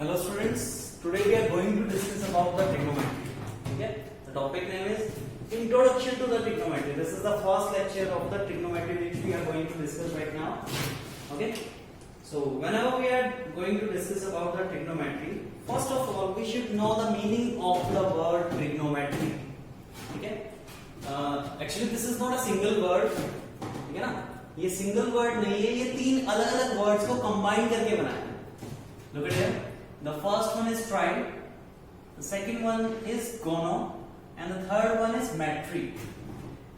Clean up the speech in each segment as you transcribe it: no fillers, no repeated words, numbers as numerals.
Hello students, today we are going to discuss about the trigonometry. Okay, the topic name is Introduction to the Trigonometry. This is the first lecture of the trigonometry which we are going to discuss right now. Okay, so whenever we are going to discuss about the trigonometry, first of all we should know the meaning of the word trigonometry. Okay, actually this is not a single word. ठीक है ना, ये single word नहीं है, ये तीन अलग-अलग words को combine करके बनाया है. Look at here. The first one is tri, the second one is gono, and the third one is metri.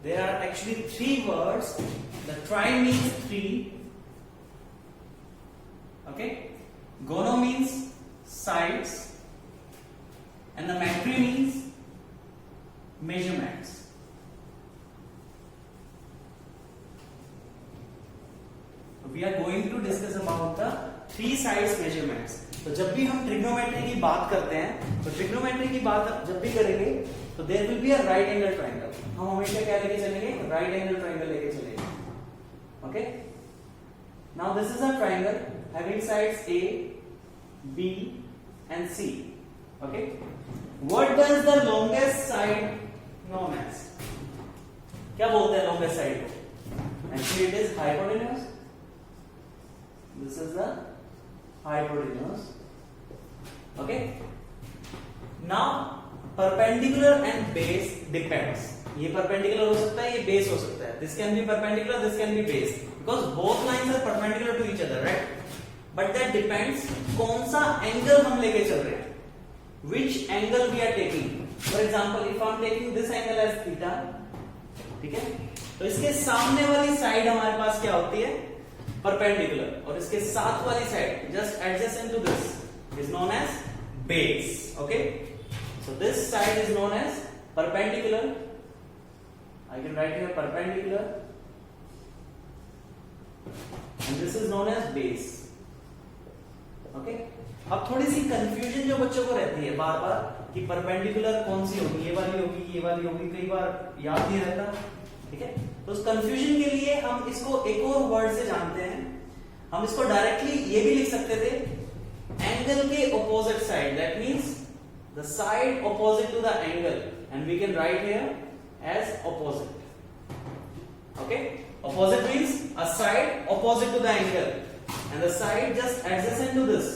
There are actually three words. The tri means three. Okay. Gono means sides, and the metri means measurements. We are going to discuss about the three sides measurements. तो जब भी हम trigonometry की बात करते हैं, तो trigonometry की बात जब भी करेंगे तो there will be a right angle triangle. हम हमेशा क्या लेके चलेंगे? राइट एंगल ट्रायंगल लेके चलेंगे. Okay, now this is a triangle having sides A, B and C. Okay, what does the longest side known as? क्या बोलते हैं लॉन्गेस्ट साइड को? Actually it is hypotenuse. This is the hypotenuse. Okay. Now perpendicular and base depends. ये perpendicular हो सकता है, ये base हो सकता है. This can be perpendicular, this can be base, because both lines are perpendicular to each other, right? But that depends कौन सा angle हम लेके चल रहे हैं. Which angle we are taking. For example, if I am taking this angle as theta, ठीक है? तो इसके सामने वाली साइड हमारे पास क्या होती है? परपेंडिकुलर. और इसके साथ वाली side just adjacent to this is known as base. Okay, so this side is known as perpendicular. I can write here perpendicular and this is known as base. Okay, अब थोड़ी सी कंफ्यूजन जो बच्चों को रहती है बार बार कि परपेंडिकुलर कौन सी होगी, ये वाली होगी, ये वाली होगी, कई बार याद नहीं रहता. ठीक है, तो उस कंफ्यूजन के लिए हम इसको एक और वर्ड से जानते हैं. हम इसको डायरेक्टली ये भी लिख सकते थे, एंगल के opposite side. That means the side opposite to the angle, and we can write here as opposite. Okay, opposite means a side opposite to the angle and the side just adjacent to this.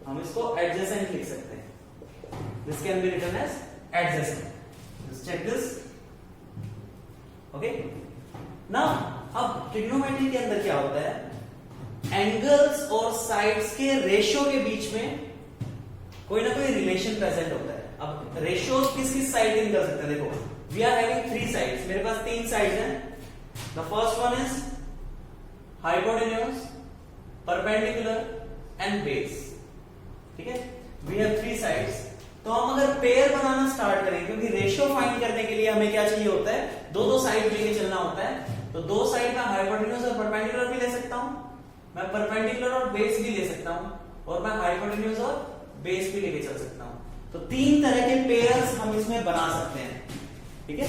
हम इसको adjacent लिख सकते हैं. This can be written as adjacent. Just check this. Okay, now अब trigonometry के अंदर क्या होता है? एंगल्स और साइड्स के रेशियो के बीच में कोई ना कोई रिलेशन प्रेजेंट होता है. अब रेशियो किस किस साइड के निकल सकते हैं? देखो, we are having three sides. मेरे पास तीन साइड्स हैं. The first one is hypotenuse, perpendicular and base. ठीक है, वी हैव थ्री साइड्स. तो हम अगर पेयर बनाना स्टार्ट करें, क्योंकि रेशियो फाइंड करने के लिए हमें क्या चाहिए होता है? दो दो साइड लेके चलना होता है. तो दो साइड का हाइपोटेन्यूज और परपेंडिकुलर भी ले सकता हूं, मैं परपेंडिकुलर और बेस भी ले सकता हूं, और मैं हाइपोटेन्यूज और बेस भी लेके चल सकता हूं. तो तीन तरह के पेयर्स हम इसमें बना सकते हैं. ठीक है,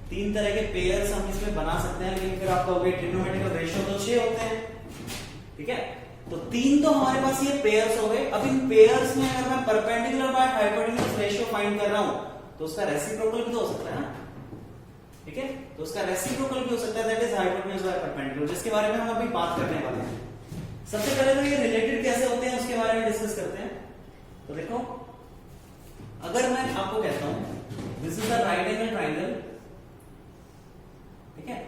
तीन तरह के पेयर्स हम इसमें बना सकते हैं. लेकिन फिर आप कहोगे ट्रिग्नोमेट्री का रेशियो तो 6 होते हैं. ठीक है, तो तीन तो हमारे पास ये पेयर्स हो गए. अब इन पेयर्स में अगर मैं perpendicular by hypotenuse ratio find कर रहा हूं, तो उसका रेसिप्रोकल भी तो हो सकता है ना. ठीक है, तो उसका रेसिप्रोकल भी हो सकता है, that is hypotenuse by perpendicular, जिसके बारे में हम अभी बात करने वाले हैं. सबसे पहले तो ये रिलेटेड कैसे होते हैं उसके बारे में डिस्कस करते हैं. तो देखो, अगर मैं आपको कहता हूं this is the right angle triangle, ठीक है,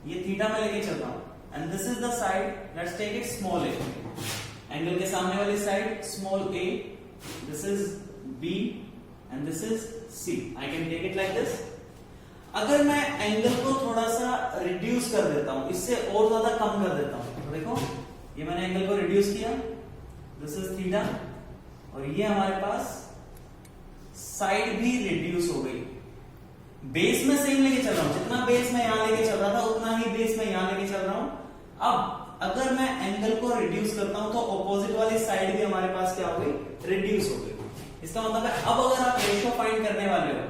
ये थीटा में लेके चल रहा हूं, and this is the side, let's take it small a. Angle के सामने वाली side small a, this is b and this is c. I can take it like this. अगर मैं एंगल को थोड़ा सा रिड्यूस कर देता हूं, इससे और ज्यादा कम कर देता हूं, तो देखो ये मैंने एंगल को रिड्यूस किया, दिस इज थीटा, और ये हमारे पास साइड भी रिड्यूस हो गई. बेस में सेम लेके चल रहा हूं, जितना बेस में यहां लेके चल रहा था उतना ही बेस में यहां लेके चल रहा हूं. अब अगर मैं एंगल को रिड्यूस करता हूं तो ऑपोजिट वाली साइड भी हमारे पास क्या हो गई? रिड्यूस हो गई. इसका मतलब है अब अगर आप रेशियो फाइंड करने वाले हो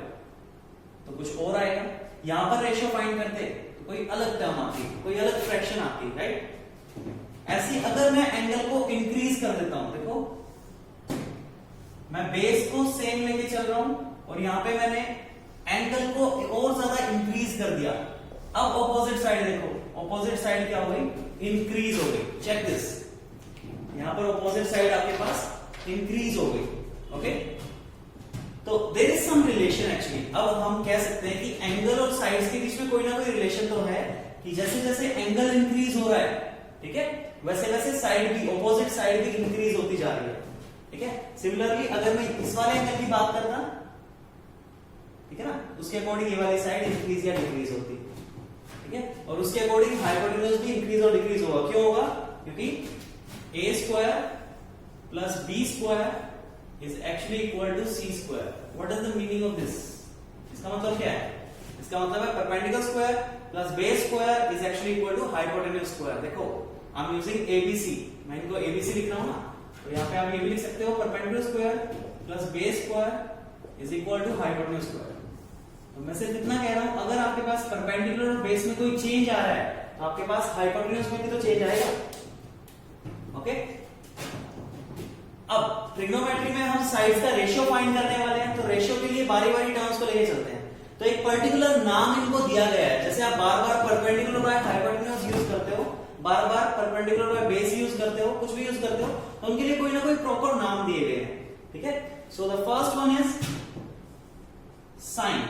तो कुछ और आएगा. यहां पर रेशियो फाइंड करते तो कोई अलग टर्म आती, कोई अलग फ्रैक्शन आती, राइट? ऐसी अगर मैं एंगल को इंक्रीज कर देता हूं, देखो मैं बेस को सेम लेके चल रहा हूं और यहां पे मैंने एंगल को और ज्यादा इंक्रीज कर दिया। अब ऑपोजिट साइड देखो, ऑपोजिट साइड क्या हो गई, इंक्रीज हो गई। चेक दिस, यहां पर ऑपोजिट साइड आपके पास इंक्रीज हो गई। ओके, तो there is some relation actually. अब हम कह सकते हैं कि एंगल और साइड्स के बीच में कोई ना कोई रिलेशन तो है कि जैसे जैसे एंगल इंक्रीज हो रहा है, ठीक है, वैसे वैसे साइड भी, ऑपोजिट साइड भी इंक्रीज होती जा रही है। ठीक है, सिमिलरली अगर मैं इस वाले एंगल की बात करता, ठीक है ना, उसके अकॉर्डिंग ये वाली साइड इंक्रीज या डिक्रीज होती, ठीक है, और उसके अकॉर्डिंग हाइपोटेन्यूज भी इंक्रीज और डिक्रीज होगा। क्यों होगा, क्योंकि a square plus b square is actually equal to c square. What is the meaning of this? इसका मतलब क्या है? इसका मतलब है perpendicular square plus base square is actually equal to hypotenuse square. देखो आई एम यूजिंग एबीसी, मैं इनको एबीसी लिख रहा हूं ना, तो यहां पे आप ये भी लिख सकते हो perpendicular square plus base square is equal to hypotenuse square. तो मैं सिर्फ इतना कह रहा हूं, अगर आपके पास परपेंडिकुलर और बेस में कोई चेंज आ रहा है तो आपके पास हाइपोटेन्यूज में भी तो चेंज आएगा। ओके, अब ट्रिग्नोमेट्री में हम साइड्स का रेशियो फाइंड करने वाले हैं, तो रेशियो के लिए बारी बारी टर्म्स को लेके चलते हैं। तो एक पर्टिकुलर नाम इनको दिया गया है, जैसे आप बार बार परपेंडिकुलर बाय हाइपोटेन्यूज यूज करते हो, बार बार परपेंडिकुलर बाय बेस यूज करते हो, कुछ भी यूज करते हो, तो उनके लिए कोई ना कोई प्रॉपर नाम दिए गए हैं। ठीक है, so the first one is sine,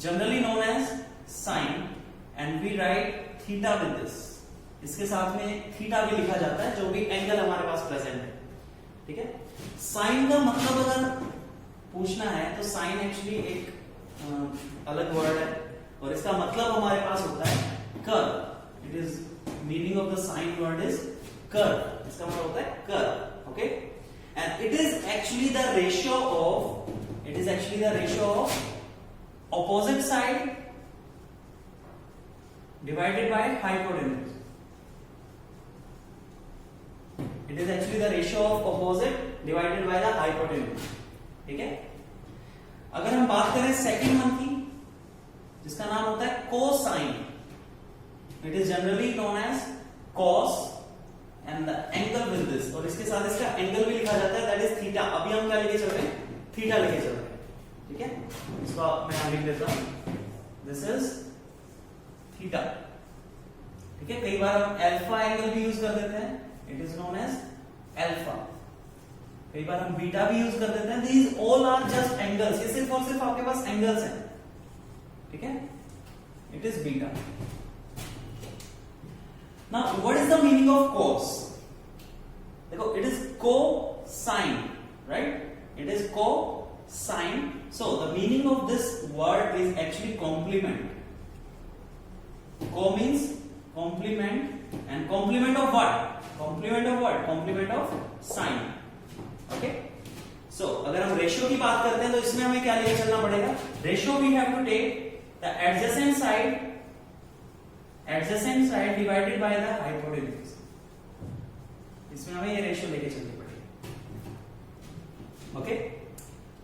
generally known as sine, and we write theta with this. इसके साथ में थीटा भी लिखा जाता है, जो भी एंगल हमारे पास प्रेजेंट है। ठीक है, साइन का मतलब अगर पूछना है तो साइन एक्चुअली एक अलग वर्ड है और इसका मतलब हमारे पास होता है curve. It is meaning of the sine word is curve, इसका मतलब होता है curve. Okay, and it is actually the ratio of, it is actually the ratio of opposite side divided by hypotenuse. It is actually the ratio of opposite divided by the hypotenuse. ठीक है, अगर हम बात करें second one की, जिसका नाम होता है cosine, it is generally known as cos and the angle with this, और इसके साथ इसका एंगल भी लिखा जाता है, दैट इज थीटा। अभी हम क्या लेके चल रहे हैं, थीटा लेके चल रहे हैं। ठीक है, इसको मैं यहां लिख देता हूं, दिस इज थीटा। ठीक है, कई बार हम अल्फा एंगल भी यूज कर देते हैं, it is known as alpha. कई बार हम बीटा भी यूज कर देते हैं। These all are just angles, ये सिर्फ और सिर्फ आपके पास एंगल्स हैं। ठीक है, it is beta. Now what is the meaning of cos? देखो, it is cosine, right, it is cosine. So the meaning of this word is actually complement. Co means complement, and complement of what? Complement of what? Complement of sine. Okay? So अगर हम ratio की बात करते हैं तो इसमें हमें क्या लेके चलना पड़ेगा? Ratio we have to take the adjacent side divided by the hypotenuse. इसमें हमें ये रेशियो लेके चलनी पड़ेगी. Okay?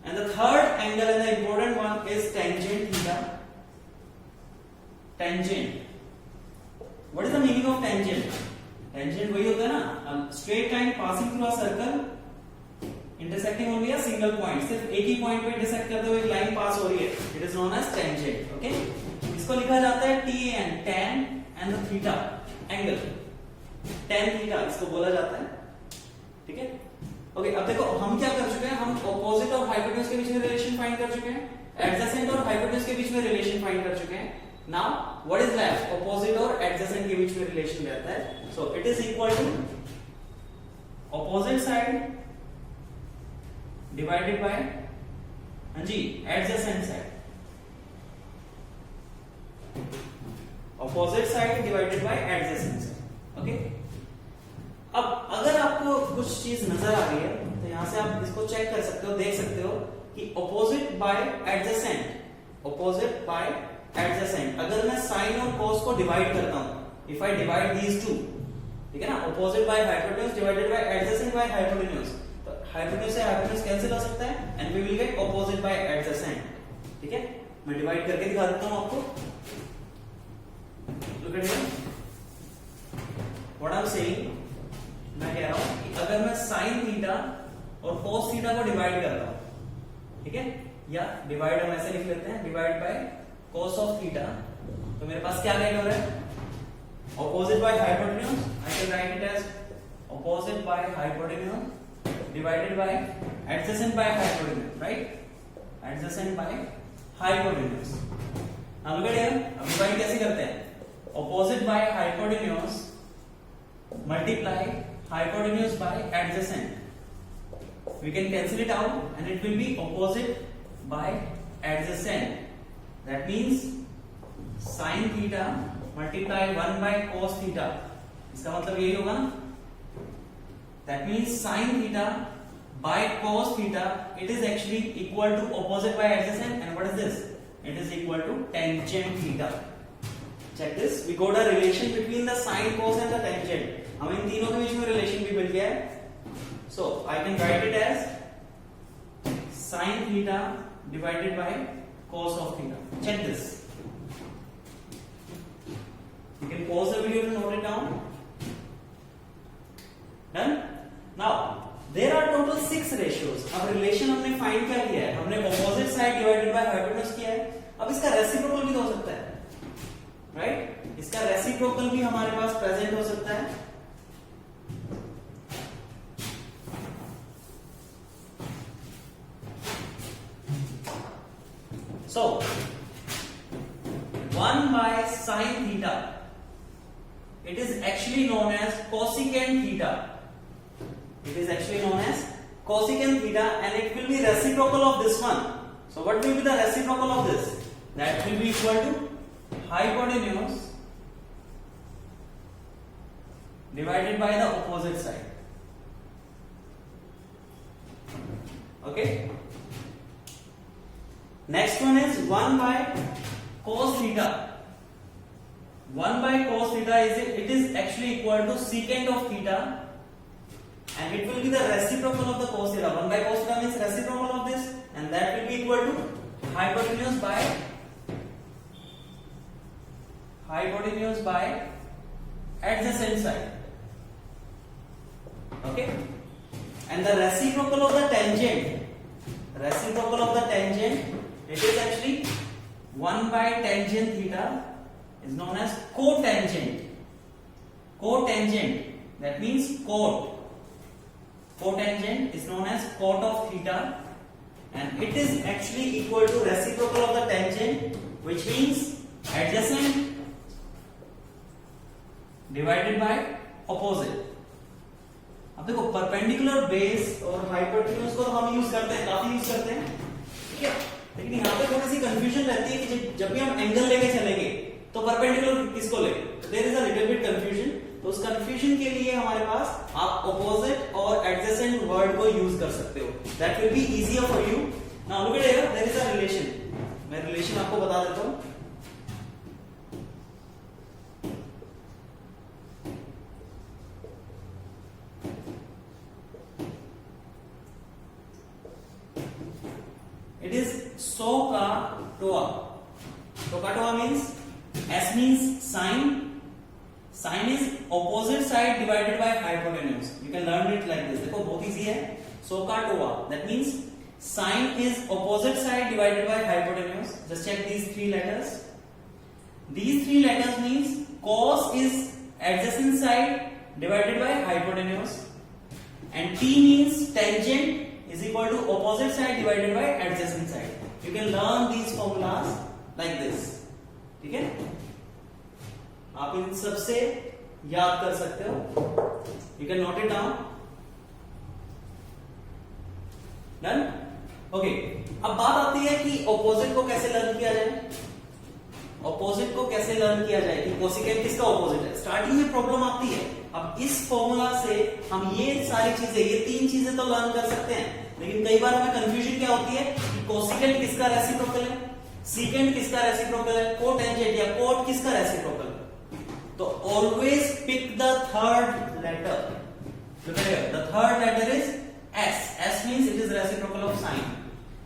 And the third angle and the important one is tangent theta. Tangent. What is the meaning of tangent? Tangent वही होता है ना, straight line passing through a circle intersecting only a single point. सिर्फ एक ही point पे intersect करते हुए एक लाइन पास हो रही है, it is known as tangent. Okay, इसको लिखा जाता है tan, tan and the theta angle, tan theta इसको बोला जाता है। ठीक है, ओके, अब देखो हम क्या कर चुके हैं, हम ऑपोजिट और हाइपोटेन्यूज के बीच में रिलेशन फाइंड कर चुके हैं, एडजेसेंट और हाइपोटेन्यूज के बीच में रिलेशन फाइंड कर चुके हैं। Now what is left? Opposite और adjacent के बीच में रिलेशन रहता है, so it is equal to opposite side divided by, हाँ जी, adjacent side, opposite side divided by adjacent side. Okay? अब अगर आपको कुछ चीज नजर आ रही है तो यहां से आप इसको चेक कर सकते हो, देख सकते हो कि opposite by adjacent, opposite by adjacent, अगर मैं साइन और कॉस को डिवाइड करता हूं, if I divide these two, ठीक है ना, opposite by hypotenuse divided by adjacent by hypotenuse, तो हाइपोटेन्यूज से हाइपोटेन्यूज कैंसिल हो सकता है and we will get opposite by adjacent. ठीक है, मैं डिवाइड करके दिखा देता हूं आपको। Look at here, what I am saying, मैं कह रहा हूं कि अगर मैं साइन थीटा और cos थीटा को डिवाइड कर रहा हूं, ठीक है, या डिवाइड हम ऐसे लिख लेते हैं, divide by cos of theta. तो मेरे पास क्या राइट हो रहा है, opposite by hypotenuse, I can write it as opposite by hypotenuse divided by adjacent by hypotenuse, right? Adjacent by hypotenuse. Now look at here, अब डिवाइड कैसे करते हैं, opposite by hypotenuse multiply hypotenuse by adjacent. We can cancel it out and it will be opposite by adjacent. That means sin theta multiply 1 by cos theta. इसका मतलब यही होगा ना, that means sin theta by cos theta, it is actually equal to opposite by adjacent, and what is this, it is equal to tangent theta. Check this, we got a relation between the sin, cos and the tangent. हमें इन तीनों के बीच में relation भी मिल गया है, so I can write it as sin theta divided by cos of theta. Check this. You can pause the video to note it down. Done? Now, there are total 6 ratios. अब relation हमने find क्या किया है, हमने opposite side divided by hypotenuse किया है। अब इसका रेसिप्रोकल भी तो हो सकता है, राइट? इसका रेसिप्रोकल भी हमारे पास प्रेजेंट हो सकता है। So 1 by sin theta, it is actually known as cosecant theta. It is actually known as cosecant theta, and it will be reciprocal of this one. So what will be the reciprocal of this? That will be equal to hypotenuse divided by the opposite side. Okay. Next one is 1 by cos theta. 1 by cos theta it is actually equal to secant of theta, and it will be the reciprocal of the cos theta. 1 by cos theta means reciprocal of this, and that will be equal to hypotenuse by adjacent side. Okay, and the reciprocal of the tangent, it is actually 1 by tangent theta is known as cotangent. That means cotangent is known as cot of theta, and it is actually equal to reciprocal of the tangent, which means adjacent divided by opposite. अब देखो perpendicular base और hypotenuse को तो हम use करते हैं, काफी use करते हैं, ठीक है, लेकिन यहाँ पे थोड़ी सी कंफ्यूजन रहती है कि जब भी हम एंगल लेके चलेंगे तो परपेंडिकुलर किसको ले, there is a little bit confusion. तो उस कंफ्यूजन के लिए हमारे पास आप ऑपोजिट और एडजेसेंट वर्ड को यूज कर सकते हो, that will be easier for you. Now look at here, there is a relation, मैं रिलेशन आपको बता देता हूं। It is SOHCAHTOA. SOHCAHTOA means S means sine. Sine is opposite side divided by hypotenuse. You can learn it like this. देखो बहुत easy है. SOHCAHTOA. That means sine is opposite side divided by hypotenuse. Just check these 3 letters. These 3 letters means cos is adjacent side divided by hypotenuse, and T means tangent is equal to opposite side divided by adjacent side. You can learn these formulas like this. ठीक है, आप इन सबसे याद कर सकते हो. You can note it down. Done? Okay. अब बात आती है कि ऑपोजिट को कैसे लर्न किया जाए. ऑपोजिट को कैसे लर्न किया जाए कि कोसिकेंट किसका ऑपोजिट है. स्टार्टिंग में प्रॉब्लम आती है. अब इस फॉर्मूला से हम ये सारी चीजें, ये 3 चीजें तो लर्न कर सकते हैं, लेकिन कई बार हमें कंफ्यूजन क्या होती है कि कोसिकेंट किसका रेसिप्रोकल है, सीकेंट किसका रेसिप्रोकल है, कोटेंजेंट या कोट किसका रेसिप्रोकल है. तो always pick the third letter. The third letter is S. S means it is reciprocal of sine.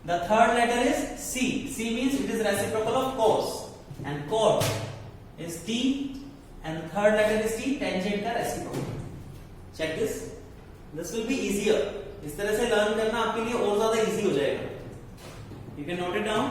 The third letter is C. C means it is reciprocal of cos, and cot is T, and the third letter is T, tangent का reciprocal. Check this. This will be easier. इस तरह से learn करना आपके लिए और ज्यादा easy हो जाएगा। You can note it down.